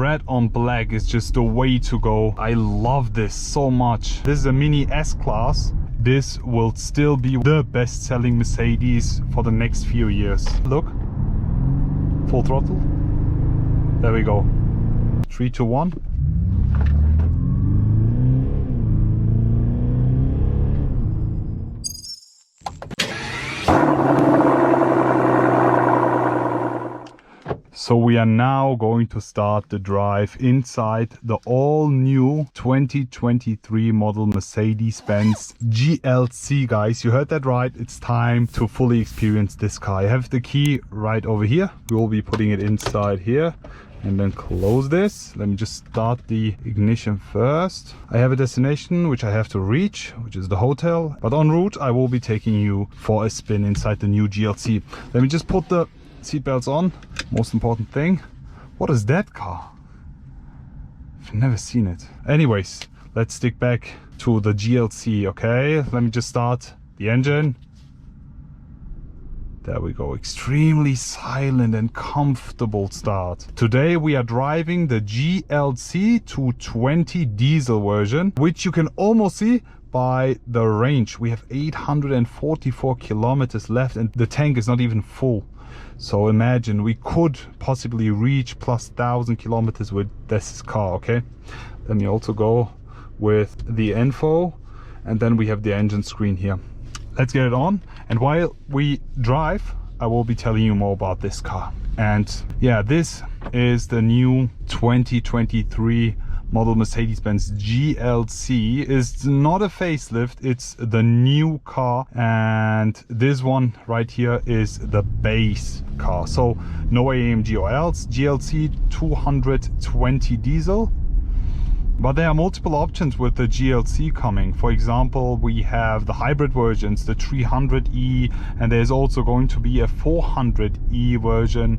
red on black is just the way to go. I love this so much. This is a mini S-Class. This will still be the best-selling Mercedes for the next few years. Look, full throttle. There we go. 3, 2, 1. So we are now going to start the drive inside the all-new 2023 model Mercedes Benz GLC, guys. You heard that right. It's time to fully experience this car. I have the key right over here. We will be putting it inside here and then close this. Let me just start the ignition first. I have a destination which I have to reach, which is the hotel. But en route, I will be taking you for a spin inside the new GLC. Let me just put the seatbelts on. Most important thing. What is that car? I've never seen it. Anyways, let's stick back to the GLC, okay? Let me just start the engine. There we go. Extremely silent and comfortable start. Today we are driving the GLC220 diesel version, which you can almost see by the range. We have 844 kilometers left and the tank is not even full. So imagine we could possibly reach plus 1,000 kilometers with this car, okay? Let me also go with the info, and then we have the engine screen here. Let's get it on, and while we drive, I will be telling you more about this car. And yeah, this is the new 2023 model Mercedes Benz GLC. Is not a facelift, it's the new car, and this one right here is the base car. So no AMG or else. GLC220 diesel. But there are multiple options with the GLC coming. For example, we have the hybrid versions, the 300e, and there's also going to be a 400e version,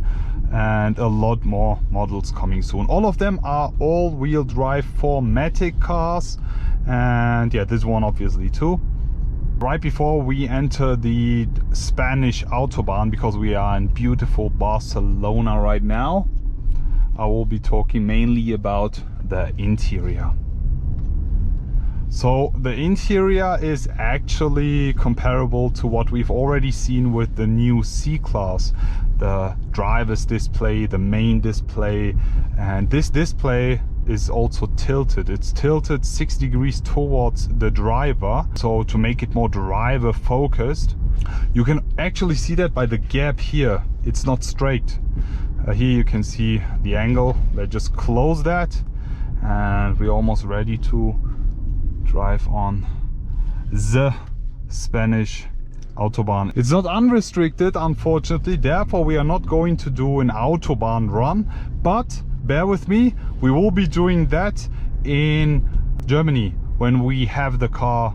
and a lot more models coming soon. All of them are all-wheel drive 4MATIC cars, and yeah, this one obviously too. Right before we enter the Spanish Autobahn, because we are in beautiful Barcelona right now, I will be talking mainly about the interior. So the interior is actually comparable to what we've already seen with the new C-Class. The driver's display, the main display, and this display is also tilted. It's tilted 6 degrees towards the driver, so to make it more driver focused. You can actually see that by the gap here. It's not straight. Here you can see the angle. Let's just close that, and we're almost ready to drive on the Spanish Autobahn. It's not unrestricted, unfortunately, therefore we are not going to do an Autobahn run, but bear with me, we will be doing that in Germany when we have the car,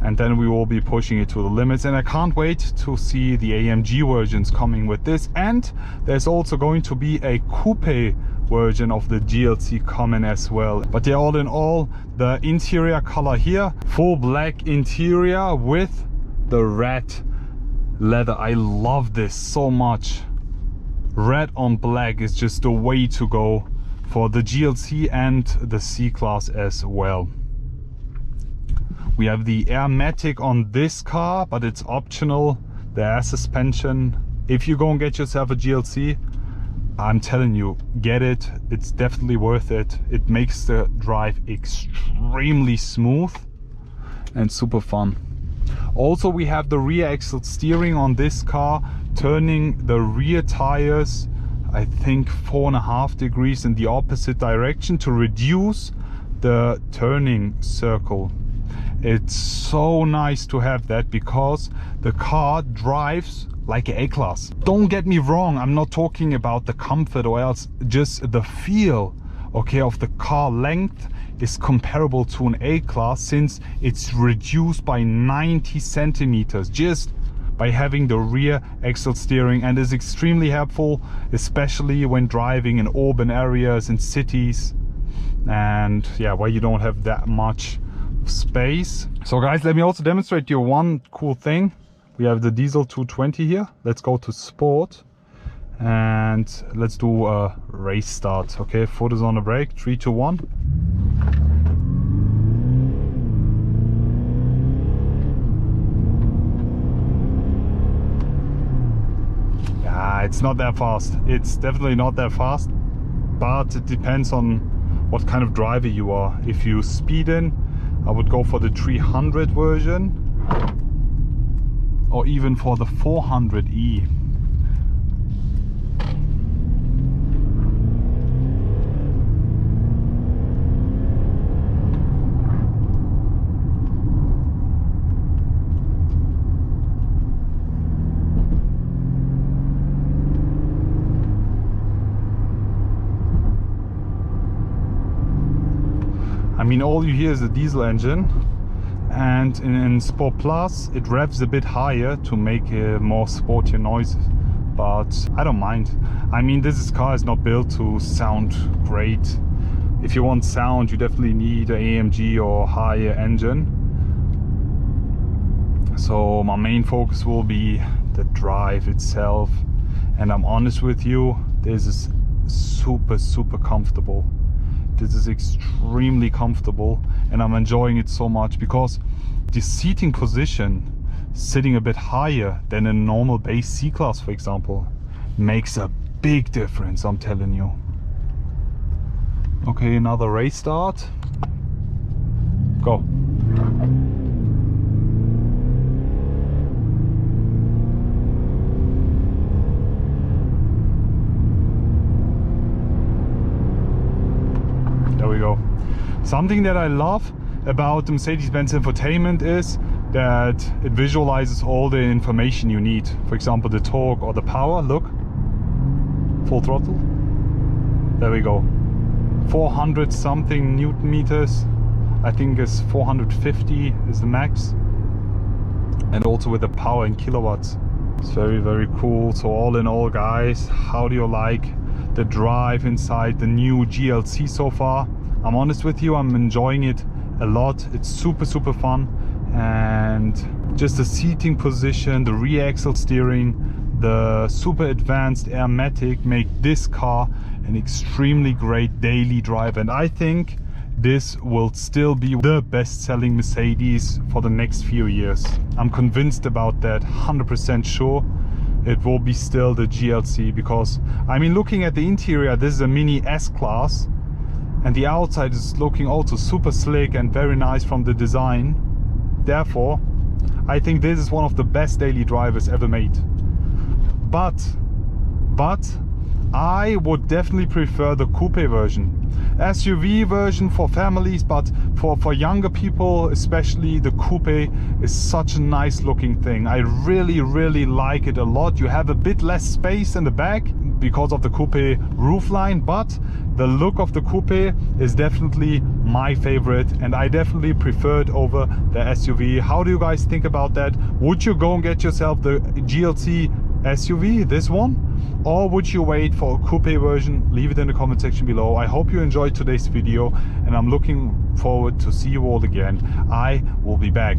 and then we will be pushing it to the limits. And I can't wait to see the AMG versions coming with this. And there's also going to be a coupe version of the GLC coming as well. But yeah, all in all, the interior color here, full black interior with the red leather. I love this so much. Red on black is just the way to go for the GLC and the C-Class as well. We have the Airmatic on this car, but it's optional. The air suspension. If you go and get yourself a GLC, I'm telling you, get it. It's definitely worth it. It makes the drive extremely smooth and super fun. Also, we have the rear axle steering on this car, turning the rear tires, I think 4.5 degrees in the opposite direction to reduce the turning circle. It's so nice to have that because the car drives like an A-Class. Don't get me wrong, I'm not talking about the comfort or else, just the feel, okay, of the car length is comparable to an A-Class, since it's reduced by 90 centimeters just by having the rear axle steering, and is extremely helpful, especially when driving in urban areas and cities, and yeah, where you don't have that much space. So guys, let me also demonstrate you one cool thing. We have the diesel 220 here. Let's go to sport, and let's do a race start. Okay, foot is on the brake. 3, 2, 1. Yeah, it's not that fast. It's definitely not that fast, but it depends on what kind of driver you are. If you speed in, I would go for the 300 version, or even for the 400e. I mean, all you hear is the diesel engine, and in Sport Plus it revs a bit higher to make more sportier noises, but I don't mind. I mean, this car is not built to sound great. If you want sound, you definitely need an AMG or higher engine. So my main focus will be the drive itself, and I'm honest with you, this is super comfortable. This is extremely comfortable, and I'm enjoying it so much because the seating position, sitting a bit higher than a normal base C-Class, for example, makes a big difference, I'm telling you. Okay, another race start. Go. There we go. Something that I love about the Mercedes Benz infotainment is that it visualizes all the information you need. For example, the torque or the power. Look, full throttle. There we go. 400 something Newton meters. I think it's 450 is the max. And also with the power in kilowatts. It's very cool. So all in all, guys, how do you like the drive inside the new GLC so far? I'm honest with you, I'm enjoying it a lot. It's super fun, and just the seating position, the rear axle steering, the super advanced Airmatic make this car an extremely great daily drive, and I think this will still be the best-selling Mercedes for the next few years. I'm convinced about that, 100% sure. It will be still the GLC, because I mean, looking at the interior, this is a mini S-Class, and the outside is looking also super slick and very nice from the design. Therefore, I think this is one of the best daily drivers ever made. But I would definitely prefer the coupe version. SUV version for families, but for younger people especially, the coupe is such a nice looking thing. I really like it a lot. You have a bit less space in the back because of the coupe roofline, but the look of the coupe is definitely my favorite, and I definitely prefer it over the SUV. How do you guys think about that? Would you go and get yourself the GLC SUV, this one? Or would you wait for a coupe version? Leave it in the comment section below. I hope you enjoyed today's video, and I'm looking forward to see you all again. I will be back.